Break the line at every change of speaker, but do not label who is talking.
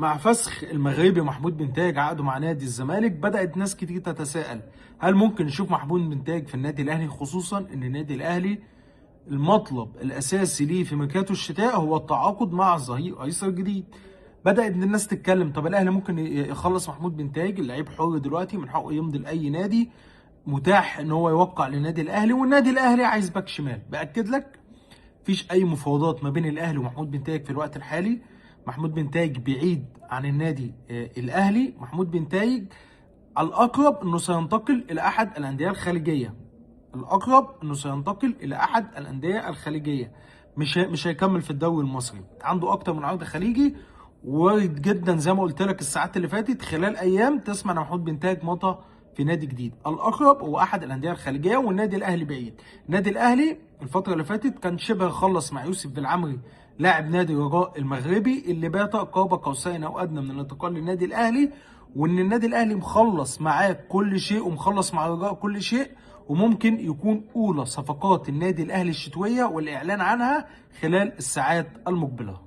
مع فسخ المغربي محمود بنتايج عقده مع نادي الزمالك، بدأت ناس كتير تتساءل هل ممكن نشوف محمود بنتايج في النادي الأهلي، خصوصا إن النادي الأهلي المطلب الأساسي ليه في ميركاتو الشتاء هو التعاقد مع الظهير أيسر جديد. بدأت الناس تتكلم طب الأهلي ممكن يخلص محمود بنتايج، اللعيب حر دلوقتي من حقه يمضي لأي نادي، متاح إن هو يوقع للنادي الأهلي، والنادي الأهلي عايز باك شمال. بأكد لك مفيش اي مفاوضات ما بين الاهلي ومحمود بنتايج في الوقت الحالي. محمود بنتايج بعيد عن النادي الاهلي. محمود بنتايج الاقرب انه سينتقل الى احد الانديه الخليجيه. الاقرب انه سينتقل الى احد الانديه الخليجيه، مش هيكمل في الدوري المصري. عنده اكتر من عقد خليجي، وارد جدا زي ما قلت لك الساعات اللي فاتت خلال ايام تسمع ان محمود بنتايج مضى في نادي جديد. الاقرب هو احد الانديه الخليجيه، والنادي الاهلي بعيد. النادي الاهلي الفتره اللي فاتت كان شبه خلص مع يوسف بالعمري لاعب نادي رجاء المغربي، اللي بات قاب قوسين او ادنى من الانتقال للنادي الاهلي، وان النادي الاهلي مخلص معاه كل شيء ومخلص مع رجاء كل شيء، وممكن يكون اولى صفقات النادي الاهلي الشتويه والاعلان عنها خلال الساعات المقبله.